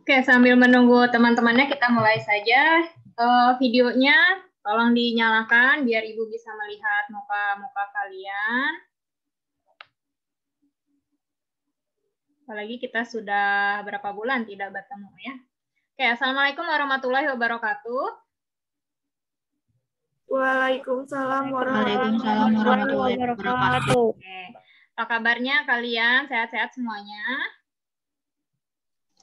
Oke, sambil menunggu teman-temannya, kita mulai saja. Videonya tolong dinyalakan biar Ibu bisa melihat muka-muka kalian. Apalagi kita sudah berapa bulan tidak bertemu ya. Oke, Assalamualaikum warahmatullahi wabarakatuh. Waalaikumsalam warahmatullahi wabarakatuh. Oke. Apa kabarnya kalian? Sehat-sehat semuanya?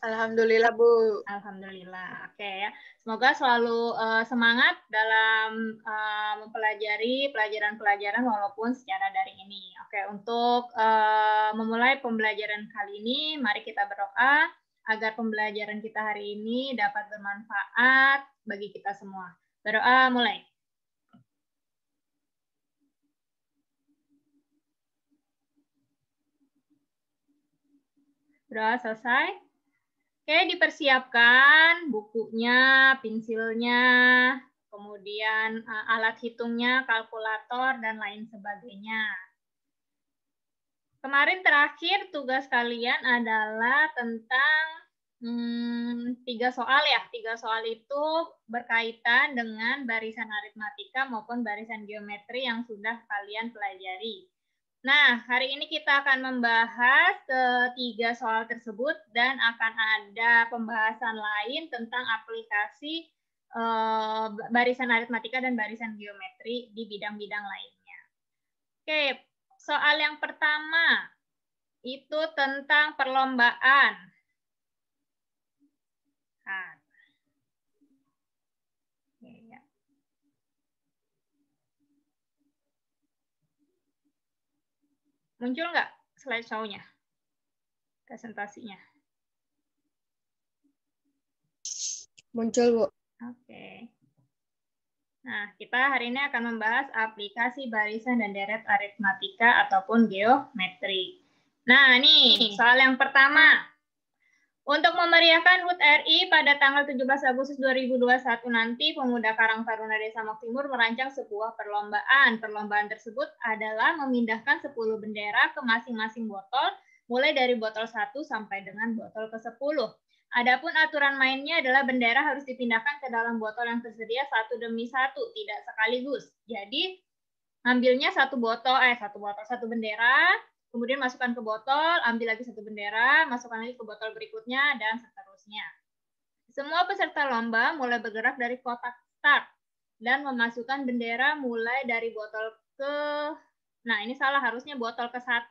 Alhamdulillah, Bu. Alhamdulillah. Oke ya. Semoga selalu semangat dalam mempelajari pelajaran-pelajaran walaupun secara daring ini. Oke, untuk memulai pembelajaran kali ini, mari kita berdoa agar pembelajaran kita hari ini dapat bermanfaat bagi kita semua. Berdoa mulai. Berdoa selesai. Oke, dipersiapkan bukunya, pensilnya, kemudian alat hitungnya, kalkulator, dan lain sebagainya. Kemarin terakhir tugas kalian adalah tentang 3 soal ya. 3 soal itu berkaitan dengan barisan aritmatika maupun barisan geometri yang sudah kalian pelajari. Nah, hari ini kita akan membahas ketiga soal tersebut dan akan ada pembahasan lain tentang aplikasi barisan aritmatika dan barisan geometri di bidang-bidang lainnya. Oke, soal yang pertama itu tentang perlombaan. Nah, muncul nggak slideshow-nya, presentasinya? Muncul, Bu. Oke. Nah, kita hari ini akan membahas aplikasi barisan dan deret aritmatika ataupun geometri. Nah, nih, soal yang pertama. Untuk memeriahkan HUT RI pada tanggal 17 Agustus 2021 nanti, pemuda Karang Taruna Desa Mok Timur merancang sebuah perlombaan. Perlombaan tersebut adalah memindahkan 10 bendera ke masing-masing botol, mulai dari botol 1 sampai dengan botol ke-10. Adapun aturan mainnya adalah bendera harus dipindahkan ke dalam botol yang tersedia satu demi satu, tidak sekaligus. Jadi, ambilnya satu bendera, kemudian masukkan ke botol, ambil lagi satu bendera, masukkan lagi ke botol berikutnya, dan seterusnya. Semua peserta lomba mulai bergerak dari kotak start dan memasukkan bendera mulai dari botol ke... Nah, ini salah, harusnya botol ke-1.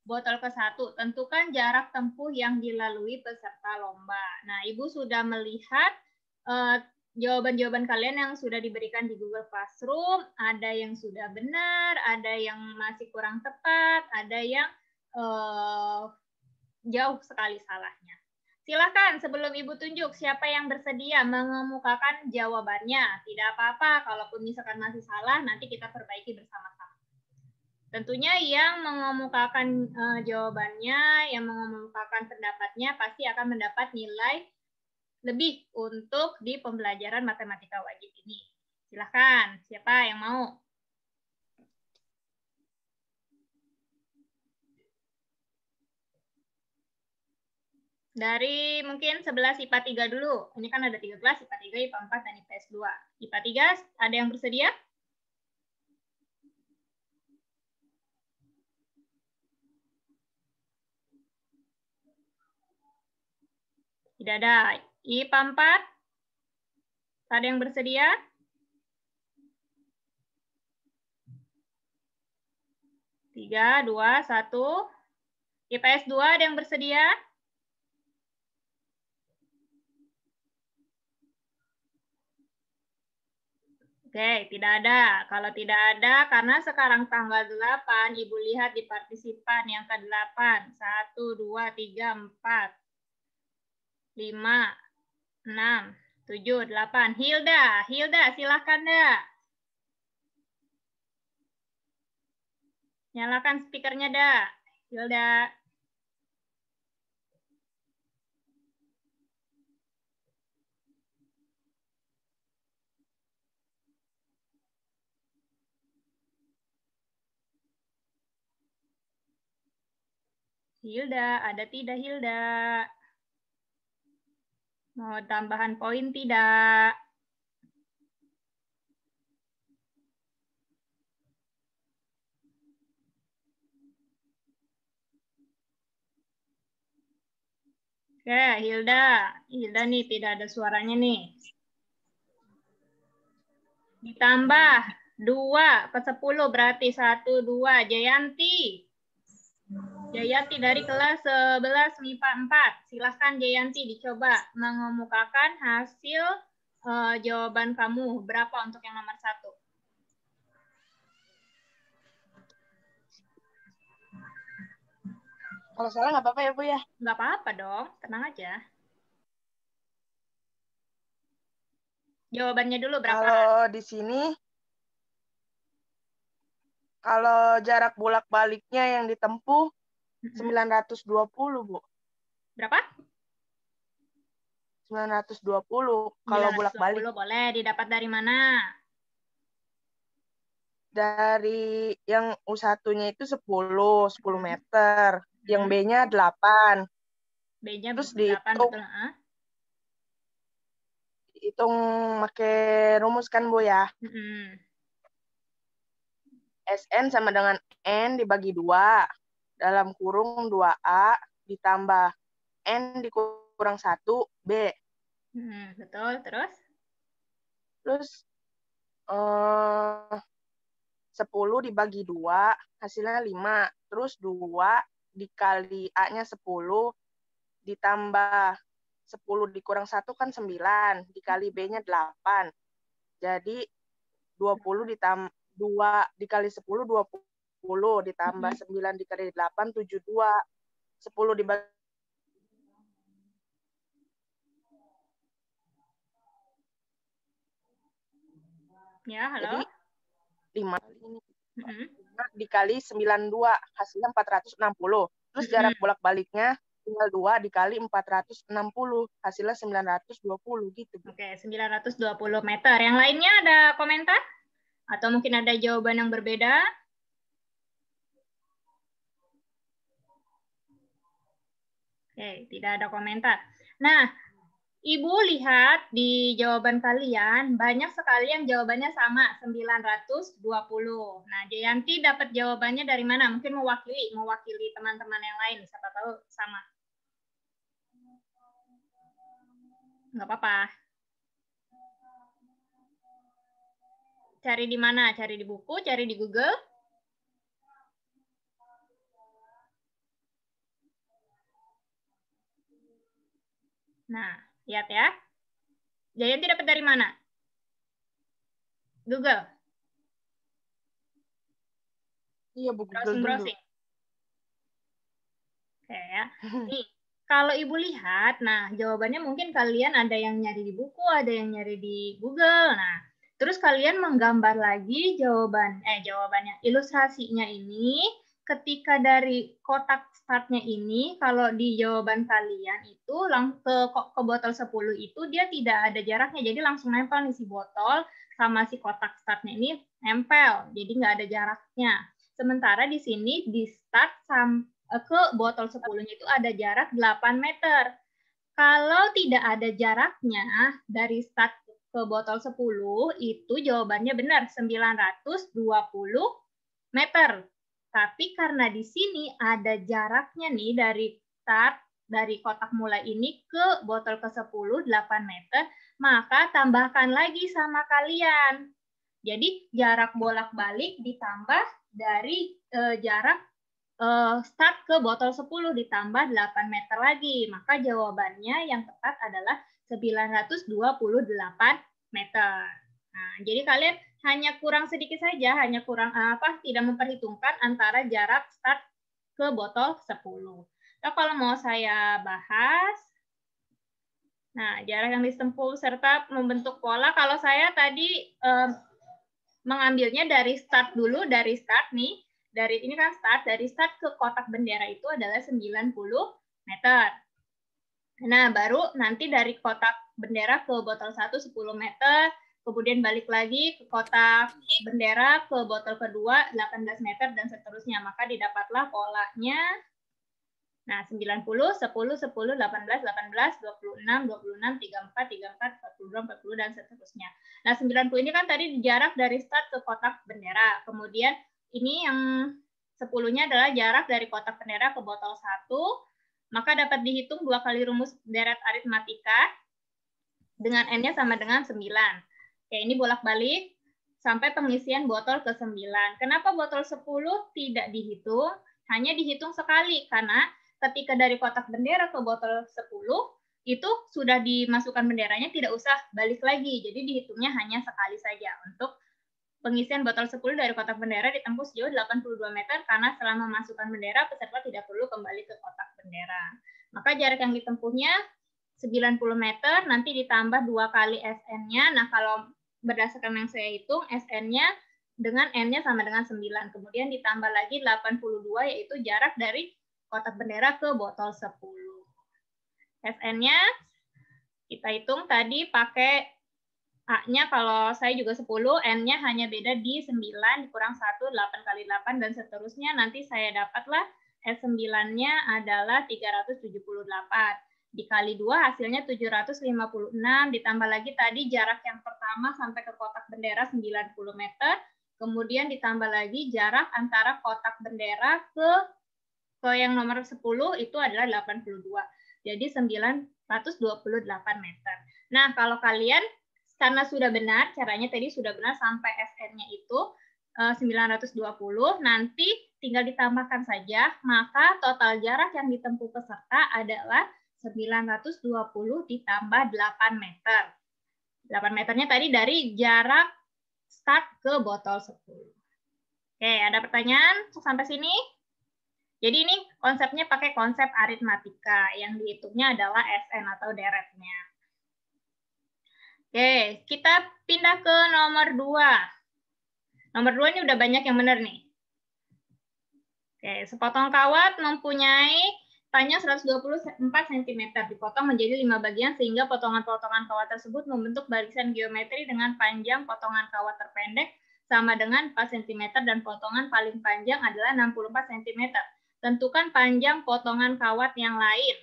Botol ke-1, tentukan jarak tempuh yang dilalui peserta lomba. Nah, Ibu sudah melihat jawaban-jawaban kalian yang sudah diberikan di Google Classroom, ada yang sudah benar, ada yang masih kurang tepat, ada yang jauh sekali salahnya. Silakan sebelum Ibu tunjuk siapa yang bersedia mengemukakan jawabannya. Tidak apa-apa, kalaupun misalkan masih salah, nanti kita perbaiki bersama-sama. Tentunya yang mengemukakan jawabannya, yang mengemukakan pendapatnya, pasti akan mendapat nilai lebih untuk di pembelajaran matematika wajib ini. Silakan, siapa yang mau? Dari mungkin 11 IPA 3 dulu. Ini kan ada 3 kelas, IPA 3, IPA 4, dan IPS 2. IPA 3, ada yang bersedia? Tidak ada. IPA 4, ada yang bersedia? Tiga, dua, satu. IPS 2 ada yang bersedia? Oke, tidak ada. Kalau tidak ada, karena sekarang tanggal 8, Ibu lihat di partisipan yang ke-8. 1, 2, 3, 4, 5, 6, 7, 8. Hilda, silakan, dah. Nyalakan speakernya, dah. Hilda. Hilda, ada tidak Hilda? Mau tambahan poin tidak? Oke, Hilda. Hilda nih tidak ada suaranya nih. Ditambah 2 ke 10 berarti 1, 2. Jayanti. Jayanti dari kelas 11 MIPA 4. Silahkan Jayanti dicoba mengemukakan hasil jawaban kamu. Berapa untuk yang nomor 1? Kalau salah nggak apa-apa ya, Bu ya? Nggak apa-apa dong, tenang aja. Jawabannya dulu berapa? Kalau di sini, kalau jarak bolak-baliknya yang ditempuh 920, Bu. Berapa? 920 kalau bolak-balik. Boleh, didapat dari mana? Dari yang U1-nya itu 10 meter. Yang B-nya 8. B-nya Terus 8, dihitung, betul. hitung pakai rumus kan, Bu ya? SN sama dengan N dibagi 2. Dalam kurung 2A ditambah N dikurang 1, B. Betul, terus? Terus 10 dibagi 2, hasilnya 5. Terus 2 dikali A-nya 10, ditambah 10 dikurang 1 kan 9, dikali B-nya 8. Jadi 20 ditambah 2 dikali 10, 20, ditambah 9 dikali 8, 72. 10 dibagi Ya, halo? jadi 5 dikali 92, hasilnya 460. Terus jarak bolak-baliknya tinggal 2 dikali 460, hasilnya 920 gitu. Oke, 920 meter. Yang lainnya ada komentar? Atau mungkin ada jawaban yang berbeda? Oke, tidak ada komentar. Nah, Ibu lihat di jawaban kalian, banyak sekali yang jawabannya sama, 920. Nah, Jayanti dapat jawabannya dari mana? Mungkin mewakili teman-teman yang lain, siapa tahu sama. Nggak apa-apa. Cari di mana? Cari di buku, cari di Google? Nah, lihat ya. Jayanti dapat dari mana? Google. Iya, Bu, Google dulu. Oke ya. Nih, kalau Ibu lihat, nah jawabannya mungkin kalian ada yang nyari di buku, ada yang nyari di Google. Nah, terus kalian menggambar lagi jawabannya. Ilustrasinya ini ketika dari kotak startnya ini, kalau di jawaban kalian itu ke botol 10 itu dia tidak ada jaraknya. Jadi langsung nempel nih si botol sama si kotak startnya ini nempel. Jadi nggak ada jaraknya. Sementara di sini di start ke botol 10-nya itu ada jarak 8 meter. Kalau tidak ada jaraknya dari start ke botol 10, itu jawabannya benar, 920 meter. Tapi karena di sini ada jaraknya nih dari start, dari kotak mulai ini ke botol ke-10, 8 meter, maka tambahkan lagi sama kalian. Jadi jarak bolak-balik ditambah dari jarak start ke botol 10 ditambah 8 meter lagi. Maka jawabannya yang tepat adalah 928 meter. Nah, jadi kalian hanya kurang sedikit saja, hanya kurang tidak memperhitungkan antara jarak start ke botol 10. Nah, kalau mau saya bahas, nah jarak yang ditempuh serta membentuk pola, kalau saya tadi mengambilnya dari start dulu, dari start nih, dari ini kan start, dari start ke kotak bendera itu adalah 90 meter. Nah, baru nanti dari kotak bendera ke botol 1 10 meter, kemudian balik lagi ke kotak bendera ke botol kedua 18 meter dan seterusnya. Maka didapatlah polanya. Nah, 90, 10, 10, 18, 18, 26, 26, 34, 34, 42, 40, dan seterusnya. Nah, 90 ini kan tadi jarak dari start ke kotak bendera. Kemudian ini yang 10-nya adalah jarak dari kotak bendera ke botol 1. Maka dapat dihitung 2 kali rumus deret aritmatika dengan N-nya sama dengan 9. Oke, ini bolak-balik sampai pengisian botol ke 9. Kenapa botol 10 tidak dihitung? Hanya dihitung sekali, karena ketika dari kotak bendera ke botol 10, itu sudah dimasukkan benderanya, tidak usah balik lagi. Jadi dihitungnya hanya sekali saja. Untuk pengisian botol 10 dari kotak bendera ditempuh sejauh 82 meter, karena setelah memasukkan bendera, peserta tidak perlu kembali ke kotak bendera. Maka jarak yang ditempuhnya 90 meter, nanti ditambah 2 kali SN-nya. Nah, kalau berdasarkan yang saya hitung, SN-nya dengan N-nya sama dengan 9. Kemudian ditambah lagi 82, yaitu jarak dari kotak bendera ke botol 10. SN-nya kita hitung tadi pakai A-nya, kalau saya juga 10, N-nya hanya beda di 9, dikurang 1, 8 kali 8, dan seterusnya. Nanti saya dapatlah S9-nya adalah 378. Dikali 2 hasilnya 756, ditambah lagi tadi jarak yang pertama sampai ke kotak bendera 90 meter, kemudian ditambah lagi jarak antara kotak bendera ke yang nomor 10 itu adalah 82. Jadi 928 meter. Nah, kalau kalian karena sudah benar, caranya tadi sudah benar sampai SN-nya itu 920, nanti tinggal ditambahkan saja, maka total jarak yang ditempuh peserta adalah 920 ditambah 8 meter. 8 meternya tadi dari jarak start ke botol 10. Oke, ada pertanyaan sampai sini? Jadi ini konsepnya pakai konsep aritmatika, yang dihitungnya adalah SN atau deretnya. Oke, kita pindah ke nomor 2. Nomor 2 ini udah banyak yang benar nih. Oke, sepotong kawat mempunyai panjang 124 cm, dipotong menjadi 5 bagian sehingga potongan-potongan kawat tersebut membentuk barisan geometri dengan panjang potongan kawat terpendek sama dengan 4 cm dan potongan paling panjang adalah 64 cm. Tentukan panjang potongan kawat yang lain.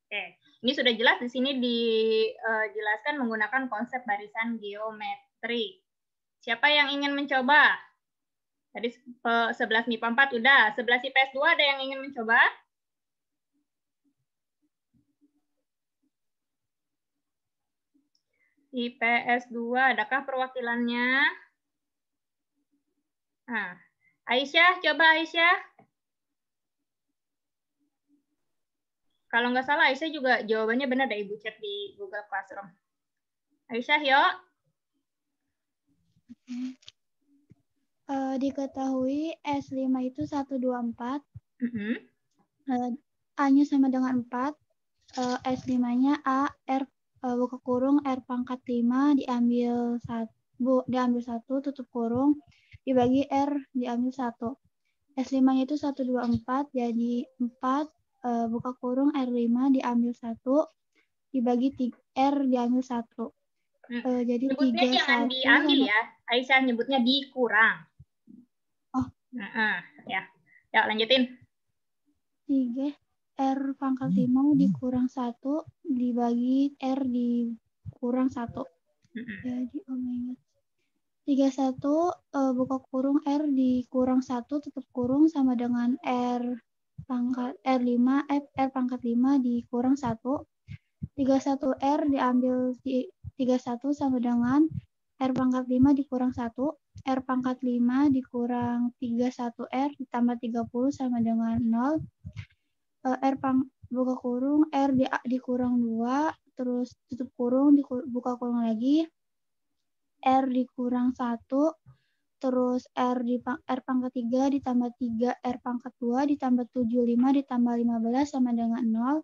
Oke, ini sudah jelas di sini dijelaskan menggunakan konsep barisan geometri. Siapa yang ingin mencoba? Tadi 11 MIPA 4 udah, 11 IPS 2 ada yang ingin mencoba? IPS 2, adakah perwakilannya? Nah, Aisyah, coba Aisyah. Kalau nggak salah, Aisyah juga jawabannya benar dari Ibu chat di Google Classroom. Aisyah, yuk. Diketahui S5 itu 124. A-nya sama dengan 4. S5-nya A, R, buka kurung, R pangkat 5, diambil 1, tutup kurung, dibagi R, diambil 1. S5-nya itu 124, jadi 4, buka kurung R5 diambil 1, dibagi R diambil 1. Jadi nyebutnya 3, jangan 1 diambil sama... ya. Aisyah nyebutnya dikurang. Oh. Ya. Ya, lanjutin. 3 R pangkat 5 dikurang 1 dibagi R dikurang 1. Jadi omega 31 buka kurung R dikurang 1 tutup kurung sama dengan R pangkat R5 R pangkat 5 dikurang 1. 31R diambil 31 sama dengan R pangkat 5 dikurang 1. R pangkat 5 dikurang 31R ditambah 30 sama dengan 0. R buka kurung R dikurang 2, terus tutup kurung, buka kurung lagi. R dikurang 1, terus R pangkat 3 ditambah 3 R pangkat 2 ditambah 75 ditambah 15 sama dengan 0.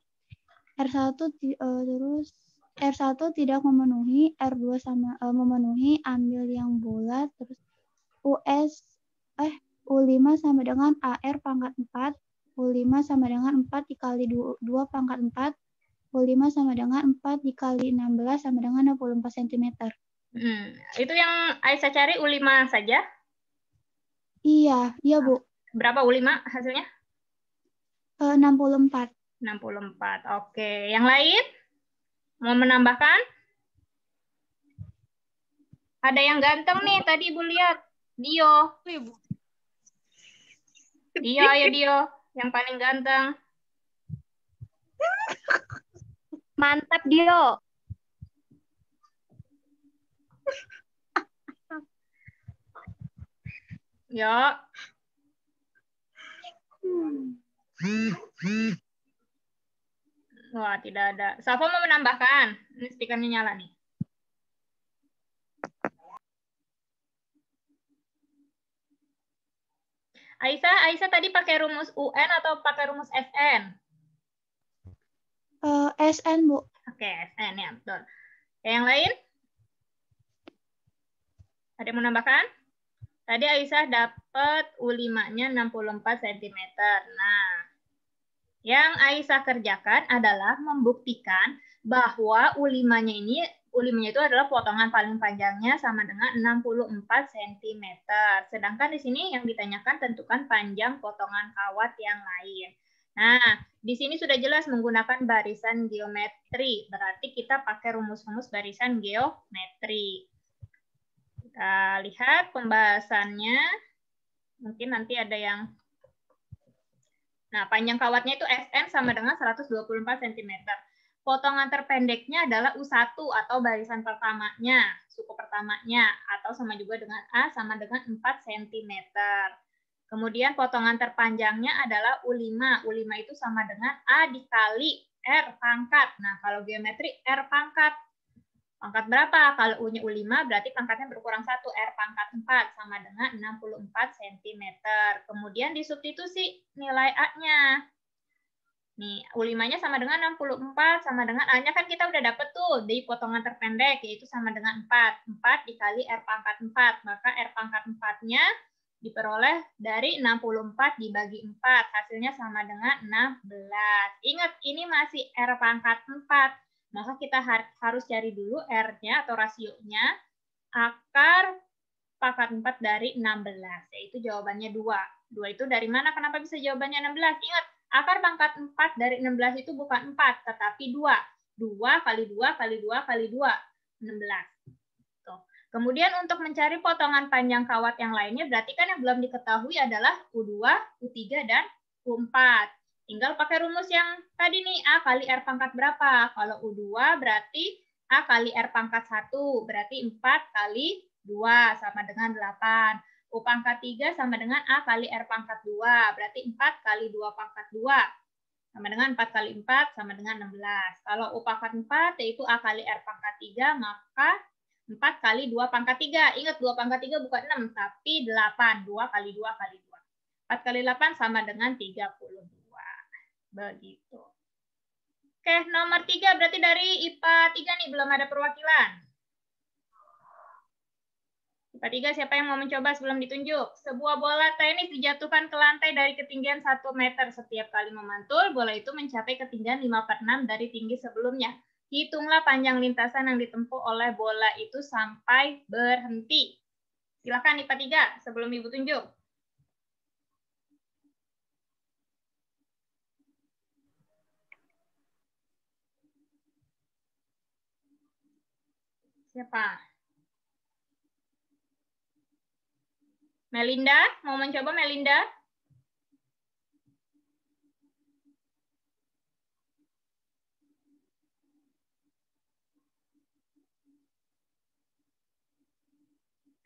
R1 terus R1 tidak memenuhi, R2 sama memenuhi, ambil yang bulat, terus U5 sama dengan AR pangkat 4, U5 sama dengan 4 dikali 2 pangkat 4, U5 sama dengan 4 dikali 16 sama dengan 64 cm. Itu yang Aisyah cari U5 saja? Iya Bu. Berapa U5 hasilnya? 64. 64. Oke, yang lain? Mau menambahkan? Ada yang ganteng nih, tadi Ibu lihat. Dio. Dio, ayo Dio. Yang paling ganteng. Mantap, Dio. Yo. Wah, tidak ada. Safo mau menambahkan? Ini speakernya nyala nih. Aisyah tadi pakai rumus UN atau pakai rumus SN? SN, Bu. Oke, SN ya, betul. Yang lain? Ada yang menambahkan? Tadi Aisyah dapat U5-nya 64 cm. Nah, yang Aisyah kerjakan adalah membuktikan bahwa U5-nya itu adalah potongan paling panjangnya sama dengan 64 cm. Sedangkan di sini yang ditanyakan tentukan panjang potongan kawat yang lain. Nah, di sini sudah jelas menggunakan barisan geometri. Berarti kita pakai rumus-rumus barisan geometri. Kita lihat pembahasannya. Mungkin nanti ada yang... Nah, panjang kawatnya itu SN sama dengan 124 cm. Potongan terpendeknya adalah U1 atau barisan pertamanya, suku pertamanya, atau sama juga dengan A sama dengan 4 cm. Kemudian potongan terpanjangnya adalah U5. U5 itu sama dengan A dikali R pangkat. Nah, kalau geometri R pangkat. Pangkat berapa? Kalau U-nya U5 berarti pangkatnya berkurang 1, R pangkat 4 sama dengan 64 cm. Kemudian disubstitusi nilai A-nya. Nih, U5-nya sama dengan 64, sama dengan A-nya kan kita udah dapet tuh di potongan terpendek, yaitu sama dengan 4. 4 dikali R pangkat 4, maka R pangkat 4-nya diperoleh dari 64 dibagi 4, hasilnya sama dengan 16. Ingat, ini masih R pangkat 4. Maka kita harus cari dulu R-nya atau rasionya akar pangkat 4 dari 16, yaitu jawabannya 2. 2 itu dari mana? Kenapa bisa jawabannya 16? Ingat, akar pangkat 4 dari 16 itu bukan 4, tetapi 2. 2 kali 2 kali 2 kali 2, 16. Tuh. Kemudian untuk mencari potongan panjang kawat yang lainnya, berarti kan yang belum diketahui adalah U2, U3, dan U4. Tinggal pakai rumus yang tadi nih, A kali R pangkat berapa? Kalau U2 berarti A kali R pangkat 1, berarti 4 kali 2 sama dengan 8. U pangkat 3 sama dengan A kali R pangkat 2, berarti 4 kali 2 pangkat 2 sama dengan 4 kali 4 sama dengan 16. Kalau U pangkat 4 yaitu A kali R pangkat 3, maka 4 kali 2 pangkat 3. Ingat 2 pangkat 3 bukan 6, tapi 8. 2 kali 2 kali 2. 4 kali 8 sama dengan 32. Begitu. Oke, nomor 3 berarti dari IPA 3 nih, belum ada perwakilan. IPA 3 siapa yang mau mencoba sebelum ditunjuk? Sebuah bola tenis dijatuhkan ke lantai dari ketinggian 1 meter. Setiap kali memantul, bola itu mencapai ketinggian 5/6 dari tinggi sebelumnya. Hitunglah panjang lintasan yang ditempuh oleh bola itu sampai berhenti. Silakan IPA 3 sebelum Ibu tunjuk. Siapa? Melinda, mau mencoba Melinda?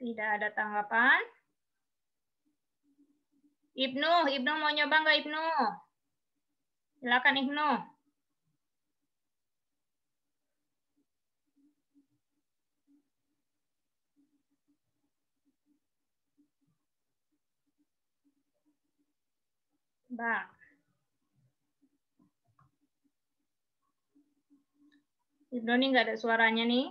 Tidak ada tanggapan. Ibnu mau nyoba nggak Ibnu? Silakan Ibnu. Mbak. Ibnu nih nggak ada suaranya nih.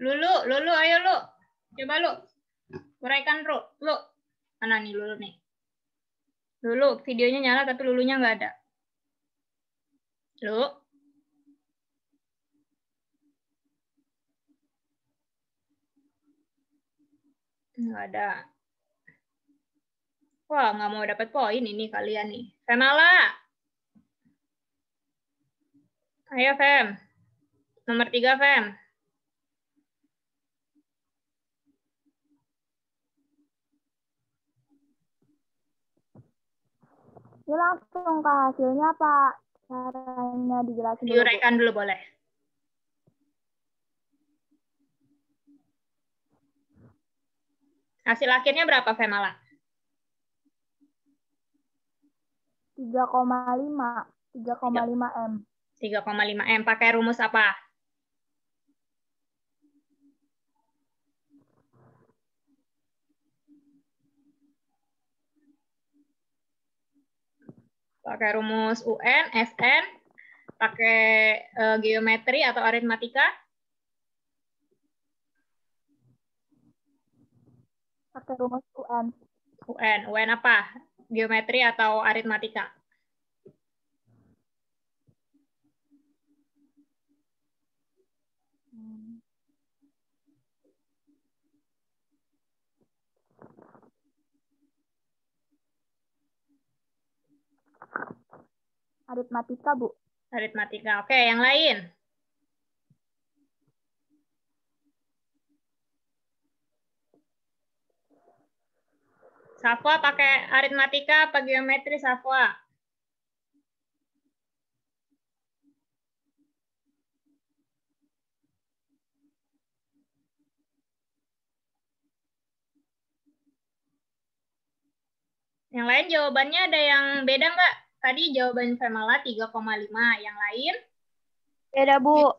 Lulu, ayo Lu. Coba Lu. Uraikan Lu. Mana nih Lulu nih? Lulu, videonya nyala tapi Lulunya nggak ada. Lu. Nggak ada. Wah, nggak mau dapat poin ini kalian nih. Femala. Ayo, Fem. Nomor 3, Fem. Ini langsung ke hasilnya, Pak. Caranya dijelasin dulu, Bu. Diuraikan dulu boleh. Hasil akhirnya berapa, Femala? 3,5 M. 3,5 M. Pakai rumus apa? Pakai rumus UN, SN, pakai geometri atau aritmatika? Pakai rumus UN. UN apa? Geometri atau aritmatika? Aritmatika, Bu. Aritmatika. Oke, yang lain? Safwa pakai aritmatika apa geometri, Safwa? Yang lain jawabannya ada yang beda nggak? Tadi jawaban Femala 3,5. Yang lain? Beda, Bu.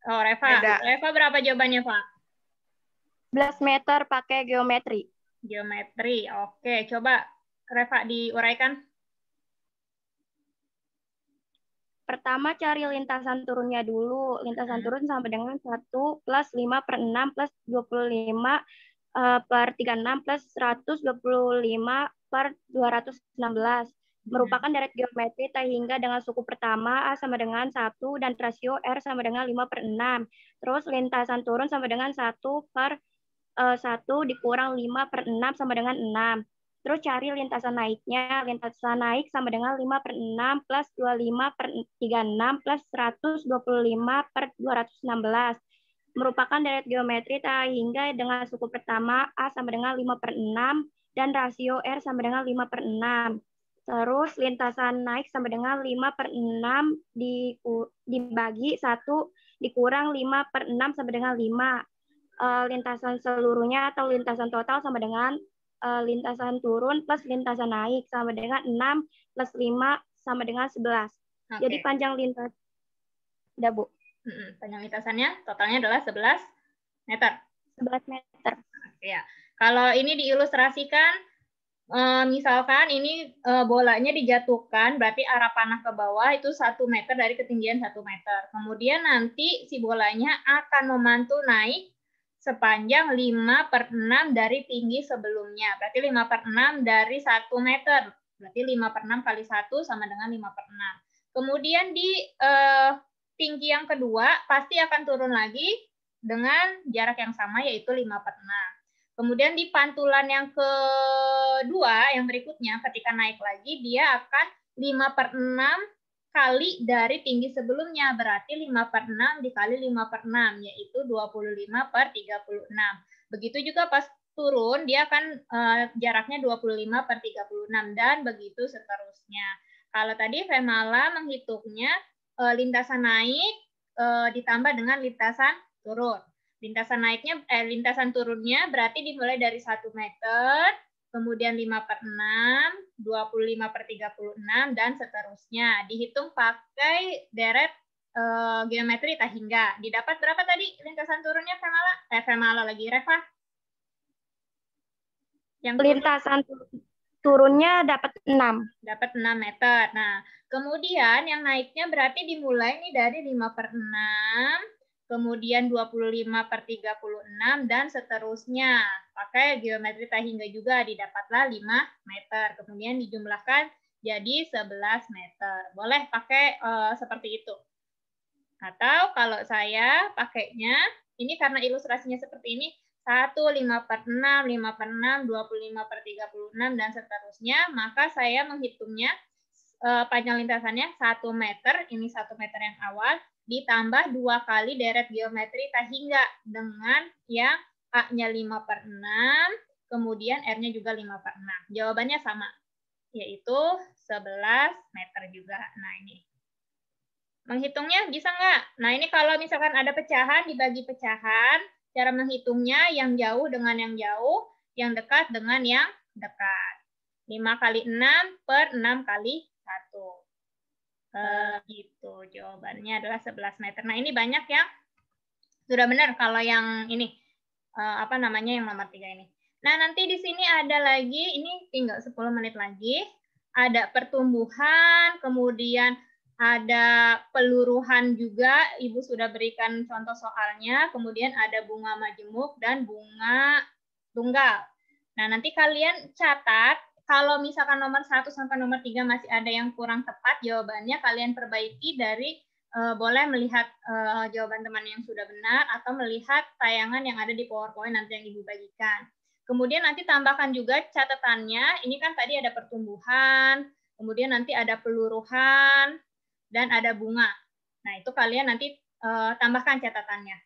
Oh, Reva. Beda. Reva berapa jawabannya, Pak? 11 meter pakai geometri. Geometri. Oke, coba Reva diuraikan. Pertama cari lintasan turunnya dulu. Lintasan turun sama dengan 1 plus 5 per 6 plus 25 per 36 plus 125 per 216. Merupakan deret geometri sehingga dengan suku pertama A sama dengan 1 dan rasio R sama dengan 5 per 6. Terus lintasan turun sama dengan 1 per 1 dikurang 5 per 6 sama dengan 6. Terus cari lintasan naiknya. Lintasan naik sama dengan 5 per 6 plus 25 per 36 plus 125 per 216. Merupakan deret geometri hingga dengan suku pertama A sama dengan 5 per 6 dan rasio R sama dengan 5 per 6. Terus lintasan naik sama dengan 5 per 6 dibagi 1 dikurang 5 per 6 sama dengan 5. Lintasan seluruhnya atau lintasan total sama dengan lintasan turun plus lintasan naik sama dengan 6 plus 5 sama dengan 11. Oke. Jadi panjang lintas. Udah, Bu. Panjang lintasannya totalnya adalah 11 meter. 11 meter. Ya. Kalau ini diilustrasikan, misalkan ini bolanya dijatuhkan, berarti arah panah ke bawah itu 1 meter dari ketinggian 1 meter. Kemudian nanti si bolanya akan memantul naik sepanjang 5 per 6 dari tinggi sebelumnya. Berarti 5 per 6 dari 1 meter. Berarti 5 per 6 kali 1 sama dengan 5 per 6. Kemudian di tinggi yang kedua pasti akan turun lagi dengan jarak yang sama, yaitu 5 per 6. Kemudian di pantulan yang kedua, yang berikutnya, ketika naik lagi, dia akan 5 per 6 kali dari tinggi sebelumnya, berarti 5 per 6 dikali 5 per 6, yaitu 25 per 36. Begitu juga pas turun, dia akan jaraknya 25 per 36, dan begitu seterusnya. Kalau tadi Femala menghitungnya lintasan naik ditambah dengan lintasan turun. Lintasan turunnya berarti dimulai dari 1 meter, kemudian 5 per 6, 25 per 36, dan seterusnya. Dihitung pakai deret geometri tak hingga. Didapat berapa tadi lintasan turunnya, Femala? Femala lagi, Reva? Yang lintasan turunnya dapat 6. Dapat 6 meter. Nah, kemudian yang naiknya berarti dimulai nih dari 5 per 6, kemudian 25 per 36, dan seterusnya. Pakai geometri tak hingga juga, didapatlah 5 meter. Kemudian dijumlahkan jadi 11 meter. Boleh pakai seperti itu. Atau kalau saya pakainya, ini karena ilustrasinya seperti ini, 1, 5/6, 5/6, 25/36, dan seterusnya, maka saya menghitungnya panjang lintasannya 1 meter, ini 1 meter yang awal, ditambah 2 kali deret geometri tak hingga dengan yang A-nya 5/6, kemudian R-nya juga 5/6. Jawabannya sama, yaitu 11 meter juga. Nah, ini. Menghitungnya bisa nggak? Nah, ini kalau misalkan ada pecahan, dibagi pecahan, cara menghitungnya yang jauh dengan yang jauh, yang dekat dengan yang dekat. 5 kali 6 per 6 kali 1. Gitu. Jawabannya adalah 11 meter. Nah, ini banyak yang sudah benar kalau yang ini. Apa namanya yang nomor 3 ini. Nah, nanti di sini ada lagi, ini tinggal 10 menit lagi. Ada pertumbuhan, kemudian ada peluruhan juga, Ibu sudah berikan contoh soalnya, kemudian ada bunga majemuk dan bunga tunggal. Nah, nanti kalian catat, kalau misalkan nomor 1 sampai nomor 3 masih ada yang kurang tepat jawabannya, kalian perbaiki dari boleh melihat jawaban teman yang sudah benar, atau melihat tayangan yang ada di PowerPoint nanti yang Ibu bagikan. Kemudian nanti tambahkan juga catatannya, ini kan tadi ada pertumbuhan, kemudian nanti ada peluruhan, dan ada bunga. Nah, itu kalian nanti tambahkan catatannya.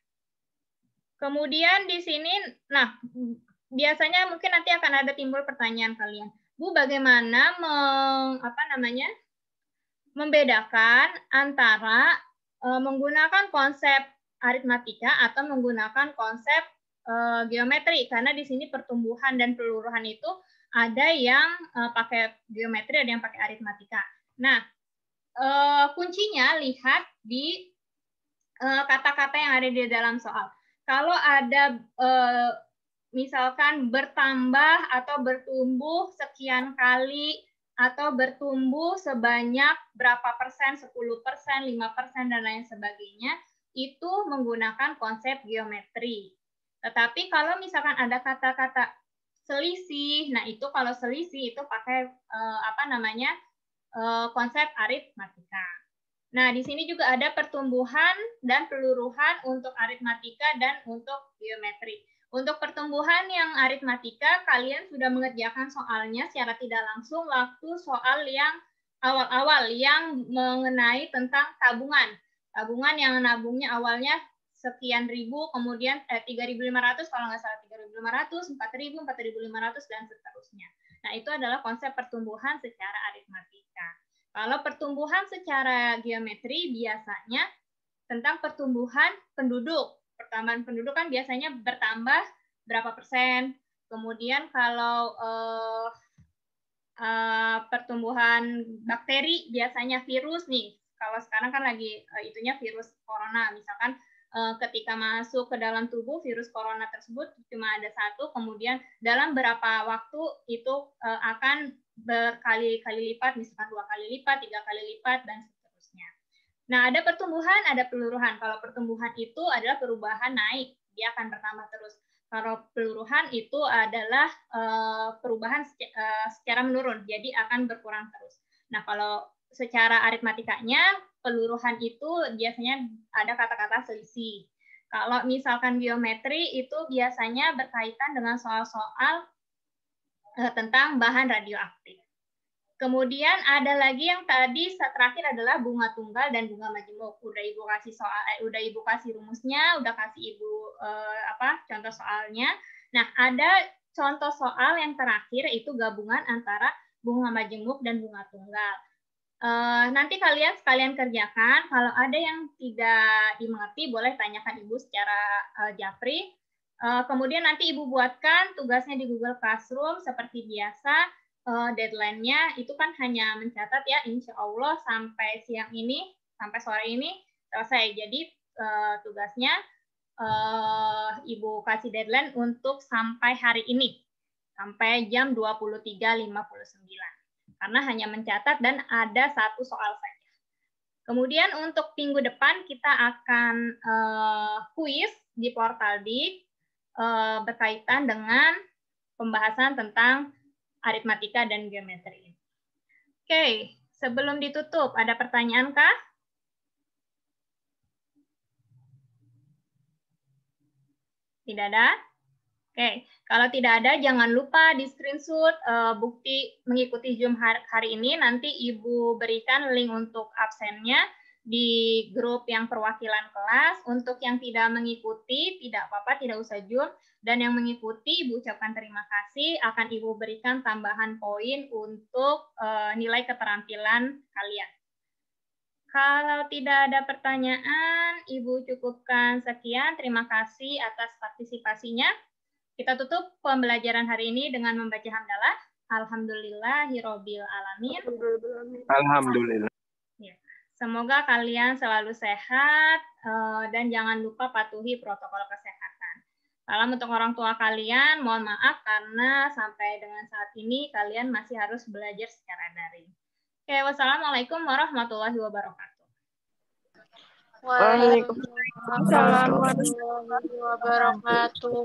Kemudian di sini, nah, biasanya mungkin nanti akan ada timbul pertanyaan kalian. Bu, bagaimana membedakan antara menggunakan konsep aritmatika atau menggunakan konsep geometri? Karena di sini pertumbuhan dan peluruhan itu ada yang pakai geometri, ada yang pakai aritmatika. Nah, kuncinya lihat di kata-kata yang ada di dalam soal. Kalau ada misalkan bertambah atau bertumbuh sekian kali atau bertumbuh sebanyak berapa persen, 10%, 5%, dan lain sebagainya, itu menggunakan konsep geometri. Tetapi kalau misalkan ada kata-kata selisih, nah itu kalau selisih itu pakai konsep aritmatika. Nah, di sini juga ada pertumbuhan dan peluruhan untuk aritmatika dan untuk geometri. Untuk pertumbuhan yang aritmatika, kalian sudah mengerjakan soalnya secara tidak langsung waktu soal yang awal-awal yang mengenai tentang tabungan. Tabungan yang nabungnya awalnya sekian ribu, kemudian 3.500, kalau nggak salah 3.500, 4.000, 4.500, dan seterusnya. Nah, itu adalah konsep pertumbuhan secara aritmatika. Kalau pertumbuhan secara geometri biasanya tentang pertumbuhan penduduk. Pertambahan penduduk kan biasanya bertambah berapa persen. Kemudian kalau pertumbuhan bakteri biasanya virus nih. Kalau sekarang kan lagi itunya virus corona. Misalkan ketika masuk ke dalam tubuh virus corona tersebut cuma ada 1, kemudian dalam berapa waktu itu akan berkali-kali lipat, misalkan 2 kali lipat, 3 kali lipat, dan seterusnya. Nah, ada pertumbuhan, ada peluruhan. Kalau pertumbuhan itu adalah perubahan naik, dia akan bertambah terus. Kalau peluruhan itu adalah perubahan secara menurun, jadi akan berkurang terus. Nah, kalau secara aritmatikanya, peluruhan itu biasanya ada kata-kata selisih. Kalau misalkan geometri itu biasanya berkaitan dengan soal-soal tentang bahan radioaktif. Kemudian ada lagi yang tadi terakhir adalah bunga tunggal dan bunga majemuk. Udah Ibu kasih udah Ibu kasih rumusnya, udah kasih Ibu contoh soalnya. Nah, ada contoh soal yang terakhir itu gabungan antara bunga majemuk dan bunga tunggal. Nanti kalian sekalian kerjakan. Kalau ada yang tidak dimengerti, boleh tanyakan Ibu secara japri. Kemudian nanti Ibu buatkan tugasnya di Google Classroom seperti biasa. Deadline-nya itu kan hanya mencatat ya, insya Allah sampai siang ini, sampai sore ini selesai. Jadi tugasnya Ibu kasih deadline untuk sampai hari ini, sampai jam 23.59. Karena hanya mencatat dan ada 1 soal saja. Kemudian untuk minggu depan kita akan kuis di Portaldik berkaitan dengan pembahasan tentang aritmatika dan geometri. Oke, sebelum ditutup, ada pertanyaan kah? Tidak ada? Oke, kalau tidak ada jangan lupa di screenshot bukti mengikuti Zoom hari ini. Nanti Ibu berikan link untuk absennya di grup yang perwakilan kelas. Untuk yang tidak mengikuti, tidak apa-apa, tidak usah Zoom. Dan yang mengikuti, Ibu ucapkan terima kasih. Akan Ibu berikan tambahan poin untuk nilai keterampilan kalian. Kalau tidak ada pertanyaan, Ibu cukupkan sekian. Terima kasih atas partisipasinya. Kita tutup pembelajaran hari ini dengan membaca hamdalah. Alhamdulillahirobbil alamin. Alhamdulillah. Ya. Semoga kalian selalu sehat dan jangan lupa patuhi protokol kesehatan. Salam untuk orang tua kalian. Mohon maaf karena sampai dengan saat ini kalian masih harus belajar secara daring. Oke, wassalamualaikum warahmatullahi wabarakatuh. Waalaikumsalam warahmatullahi wabarakatuh.